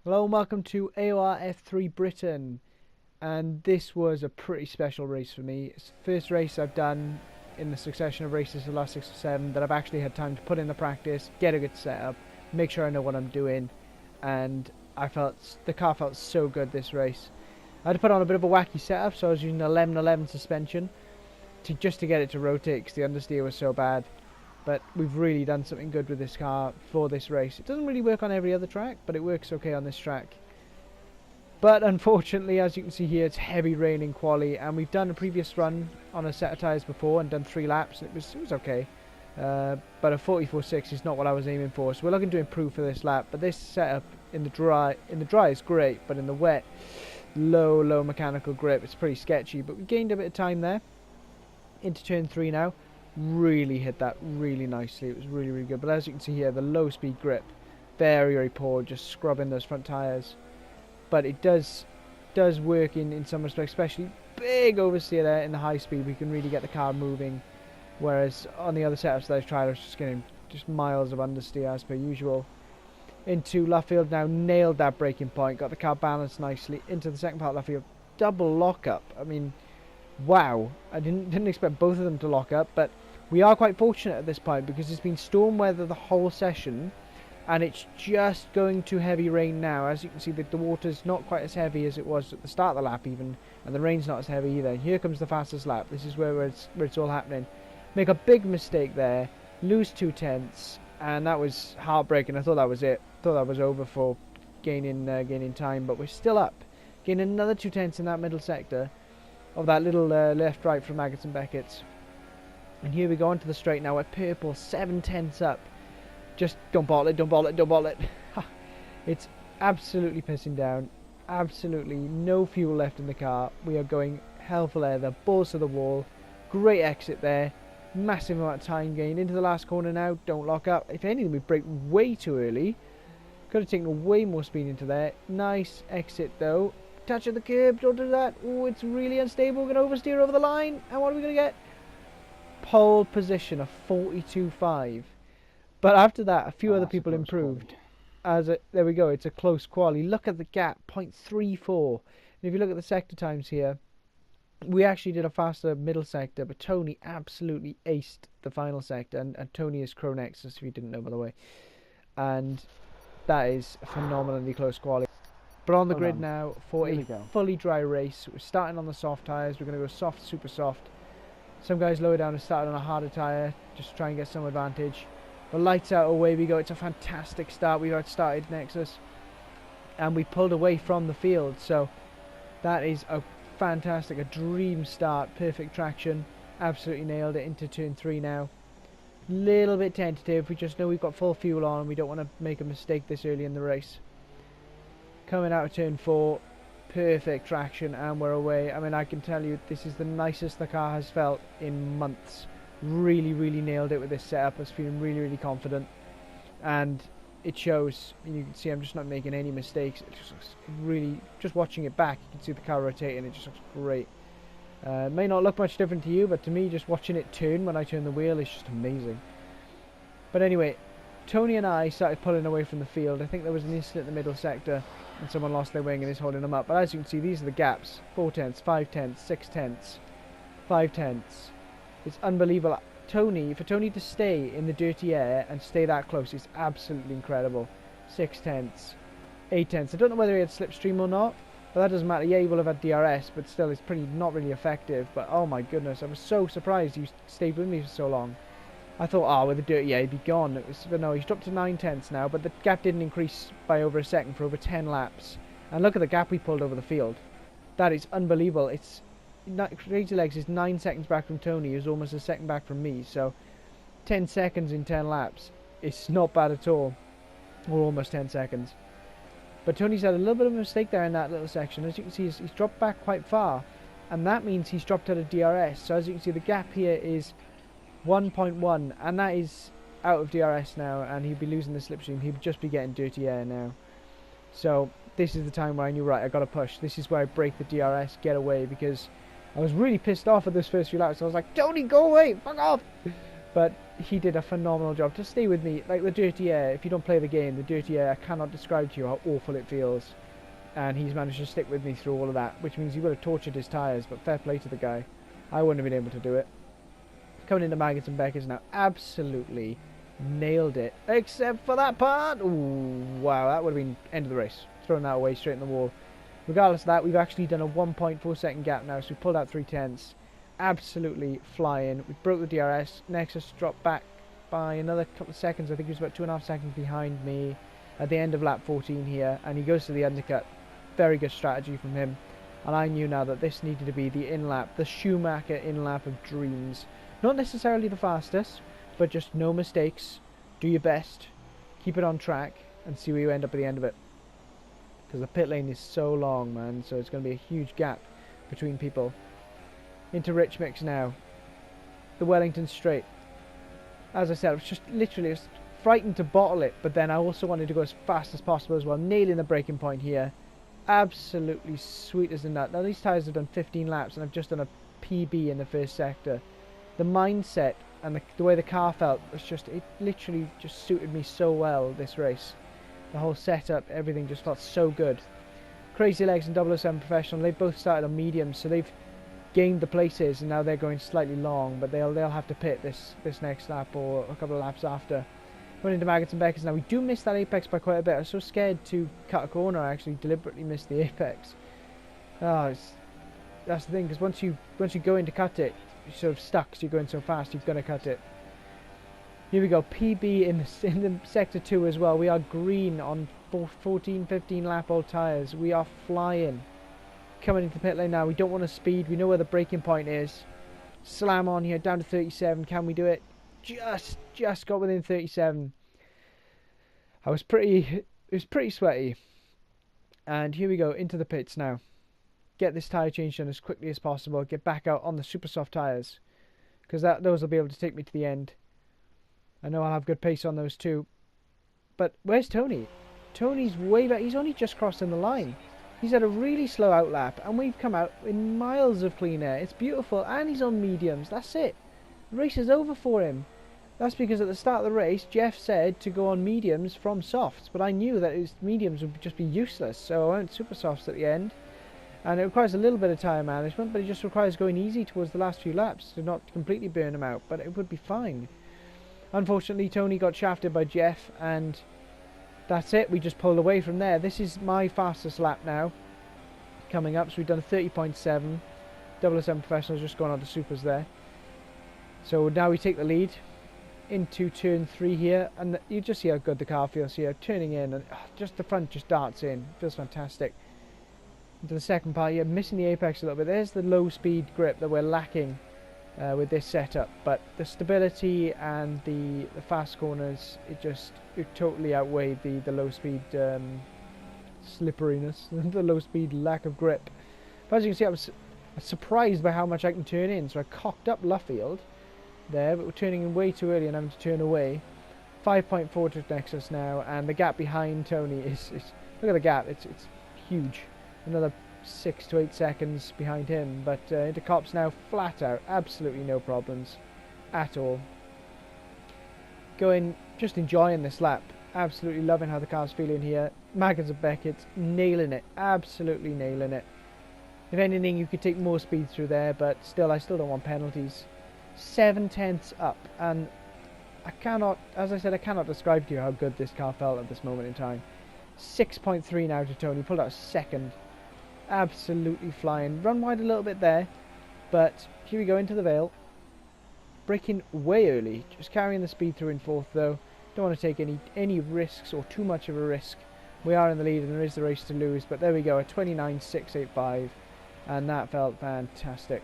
Hello and welcome to AOR F3 Britain, and this was a pretty special race for me. It's the first race I've done in the succession of races the last 6 or 7 that I've actually had time to put in the practice, get a good setup, make sure I know what I'm doing, and the car felt so good this race. I had to put on a bit of a wacky setup, so I was using 11-11 suspension just to get it to rotate because the understeer was so bad. But we've really done something good with this car for this race. It doesn't really work on every other track, but it works okay on this track. But unfortunately, as you can see here, it's heavy rain in Quali, and we've done a previous run on a set of tyres before and done 3 laps. It was okay, but a 44.6 is not what I was aiming for. So we're looking to improve for this lap. But this setup in the dry is great, but in the wet, low mechanical grip, it's pretty sketchy. But we gained a bit of time there into turn 3 now. Really hit that really nicely. It was really good. But as you can see here, the low speed grip, very poor, just scrubbing those front tyres. But it does work in some respects, especially big oversteer there in the high speed. We can really get the car moving, whereas on the other setups that I've tried, I was just getting miles of understeer as per usual. Into Luffield now, nailed that braking point, got the car balanced nicely into the second part of Luffield. Double lockup. I mean, wow, I didn't expect both of them to lock up, but we are quite fortunate at this point because it's been storm weather the whole session, and it's just going to heavy rain now. As you can see, the water's not quite as heavy as it was at the start of the lap even, and the rain's not as heavy either. Here comes the fastest lap. This is where it's all happening. Make a big mistake there, lose 2 tenths, and that was heartbreaking. I thought that was it. Thought that was over for gaining time, but we're still up. Gain another 2 tenths in that middle sector of that little left-right from Maggots and Beckett's. And here we go onto the straight now. We're purple, 7 tenths up. Just don't bottle it. It's absolutely pissing down. Absolutely no fuel left in the car. We are going hell for leather, balls to the wall. Great exit there. Massive amount of time gain into the last corner now. Don't lock up. If anything, we brake way too early. Could have taken way more speed into there. Nice exit though. Touch of the curb, don't do that. Oh, it's really unstable. We're going to oversteer over the line. And what are we going to get? Pole position of 42.5. But after that, a few other people improved. There we go, it's a close quali. Look at the gap, 0.34. And if you look at the sector times here, we actually did a faster middle sector, but Tony absolutely aced the final sector. And Tony is Cronexus, if you didn't know, by the way. And that is a phenomenally close quali. But on the grid now for a fully dry race. We're starting on the soft tyres. We're going to go soft, super soft. Some guys lower down have started on a harder tyre just to try and get some advantage. But lights out, away we go. It's a fantastic start. We got started Nexus, and we pulled away from the field. So that is a dream start. Perfect traction. Absolutely nailed it into turn 3 now. Little bit tentative. We just know we've got full fuel on and we don't want to make a mistake this early in the race. Coming out of turn 4, perfect traction, and we're away. I mean, I can tell you this is the nicest the car has felt in months. Really nailed it with this setup. I was feeling really confident, and it shows. You can see I'm just not making any mistakes. It just looks really, just watching it back, you can see the car rotating. It just looks great. May not look much different to you, but to me, just watching it turn when I turn the wheel is just amazing. But anyway, Tony and I started pulling away from the field. I think there was an incident in the middle sector and someone lost their wing and is holding them up. But as you can see, these are the gaps. 4 tenths, 5 tenths, 6 tenths, 5 tenths. It's unbelievable. For Tony to stay in the dirty air and stay that close is absolutely incredible. 6 tenths, 8 tenths. I don't know whether he had slipstream or not, but that doesn't matter. Yeah, he will have had DRS, but still it's not really effective. But oh my goodness, I was so surprised he stayed with me for so long. I thought, oh, with the dirty air, he'd be gone. But no, he's dropped to 9 tenths now, but the gap didn't increase by over a second for over 10 laps. And look at the gap we pulled over the field. That is unbelievable. Crazy Legs is 9 seconds back from Tony, who's almost a second back from me. So 10 seconds in 10 laps. It's not bad at all. Or almost 10 seconds. But Tony's had a little bit of a mistake there in that little section. As you can see, he's dropped back quite far. And that means he's dropped out of DRS. So as you can see, the gap here is 1.1, and that is out of DRS now, and he'd be losing the slipstream. He'd just be getting dirty air now. So this is the time where I knew, right, I got to push. This is where I break the DRS, get away, because I was really pissed off at those first few laps. I was like, Tony, go away, fuck off. But he did a phenomenal job to stay with me. Like the dirty air, if you don't play the game, the dirty air, I cannot describe to you how awful it feels. And he's managed to stick with me through all of that, which means he would have tortured his tyres, but fair play to the guy. I wouldn't have been able to do it. Coming into Maggots and Beckers now, absolutely nailed it, except for that part. Ooh, wow, that would have been end of the race. Throwing that away straight in the wall. Regardless of that, we've actually done a 1.4 second gap now, so we pulled out 3/10. Absolutely flying. We broke the DRS. Nexus dropped back by another couple of seconds. I think he was about 2.5 seconds behind me at the end of lap 14 here, and he goes to the undercut. Very good strategy from him. And I knew now that this needed to be the in-lap, the Schumacher in-lap of dreams. Not necessarily the fastest, but just no mistakes. Do your best, keep it on track, and see where you end up at the end of it. Because the pit lane is so long, man, so it's going to be a huge gap between people. Into Rich Mix now. The Wellington Straight. As I said, I was just literally frightened to bottle it, but then I also wanted to go as fast as possible as well. Nailing the braking point here. Absolutely sweet as a nut. Now these tyres have done 15 laps and I've just done a PB in the first sector. The mindset and the way the car felt was just, it literally just suited me so well this race. The whole setup, everything just felt so good. Crazy Legs and 007 Professional, they both started on mediums, so they've gained the places and now they're going slightly long, but they'll have to pit this next lap or a couple of laps after. Going into Maggots and Beckers now, we do miss that apex by quite a bit. I was so scared to cut a corner, I actually deliberately missed the apex. That's the thing, because once you go in to cut it, you're sort of stuck because you're going so fast, you've got to cut it. Here we go, PB in the sector 2 as well. We are green on 14, 15 lap old tyres. We are flying. Coming into the pit lane now, we don't want to speed, we know where the braking point is. Slam on here, down to 37, can we do it? Just got within 37. It was pretty sweaty. And here we go, into the pits now. Get this tyre change done as quickly as possible. Get back out on the super soft tyres, because those will be able to take me to the end. I know I'll have good pace on those too. But where's Tony? Tony's way back. He's only just crossing the line. He's had a really slow outlap, and we've come out in miles of clean air. It's beautiful, and he's on mediums. That's it. The race is over for him. That's because at the start of the race, Jeff said to go on mediums from softs, but I knew that his mediums would just be useless, so I went super softs at the end. And it requires a little bit of tyre management, but it just requires going easy towards the last few laps to not completely burn him out, but it would be fine. Unfortunately, Tony got shafted by Jeff, and that's it. We just pulled away from there. This is my fastest lap now, coming up, so we've done a 30.7. 007 Professionals just gone on to supers there. So now we take the lead into turn 3 here, and you just see how good the car feels here, turning in, and just the front just darts in. Feels fantastic. Into the second part here, missing the apex a little bit. There's the low speed grip that we're lacking with this setup, but the stability and the fast corners, it totally outweighed the low speed slipperiness, the low speed lack of grip. But as you can see, I was surprised by how much I can turn in, so I cocked up Luffield there, but we're turning in way too early and having to turn away. 5.4 to Nexus now, and the gap behind Tony is look at the gap, it's huge. Another 6 to 8 seconds behind him, but into Cops now, flat out, absolutely no problems at all. Just enjoying this lap, absolutely loving how the car's feeling here. Maggots and Beckett nailing it, absolutely nailing it. If anything, you could take more speed through there, but I still don't want penalties. 7/10 up, and as I said, I cannot describe to you how good this car felt at this moment in time. 6.3 now to Tony, pulled out a second. Absolutely flying. Run wide a little bit there, but here we go into the Vale. Braking way early, just carrying the speed through in 4th though. Don't want to take any risks or too much of a risk. We are in the lead and there is the race to lose, but there we go, a 29.685, and that felt fantastic.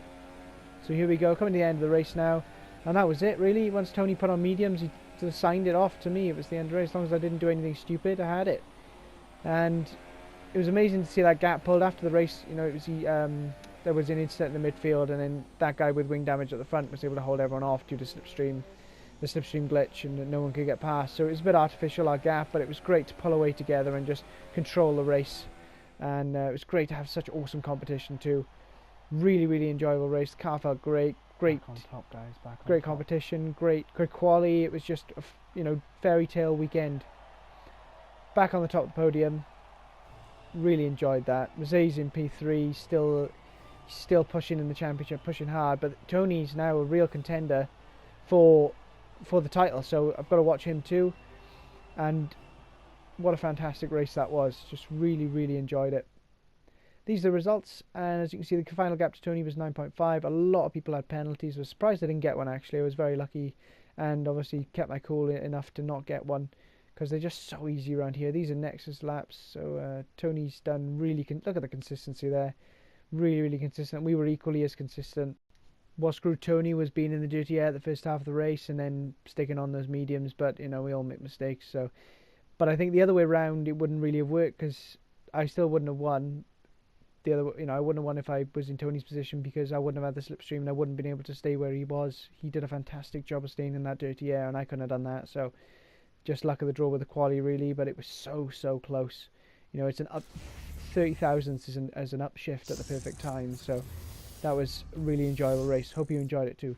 So here we go, coming to the end of the race now, and that was it really. Once Tony put on mediums, he sort of signed it off to me. It was the end of the race. As long as I didn't do anything stupid, I had it. And it was amazing to see that gap pulled after the race. You know, it was there was an incident in the midfield, and then that guy with wing damage at the front was able to hold everyone off due to the slipstream glitch, and no one could get past. So it was a bit artificial, our gap, but it was great to pull away together and just control the race. And it was great to have such awesome competition too. Really, really enjoyable race. The car felt great. Great Back on top, guys. Back on great top. competition. Great quali. It was just a fairy tale weekend. Back on the top of the podium. Really enjoyed that. Mercedes in P3, still pushing in the championship, pushing hard. But Tony's now a real contender for the title, so I've got to watch him too. And what a fantastic race that was. Just really, really enjoyed it. These are the results, and as you can see, the final gap to Tony was 9.5. A lot of people had penalties. I was surprised I didn't get one, actually. I was very lucky, and obviously kept my cool enough to not get one, because they're just so easy around here. These are Nexus laps, so Tony's done really... look at the consistency there. Really, really consistent. We were equally as consistent. What screwed Tony was being in the dirty air at the first half of the race, and then sticking on those mediums, but, we all make mistakes, so... But I think the other way around, it wouldn't really have worked, because I still wouldn't have won. The other, I wouldn't have won if I was in Tony's position, because I wouldn't have had the slipstream and I wouldn't have been able to stay where he was. He did a fantastic job of staying in that dirty air, and I couldn't have done that. So, just luck of the draw with the quali, really. But it was so close. It's an up 30 thousandths as an upshift at the perfect time. So, that was a really enjoyable race. Hope you enjoyed it too.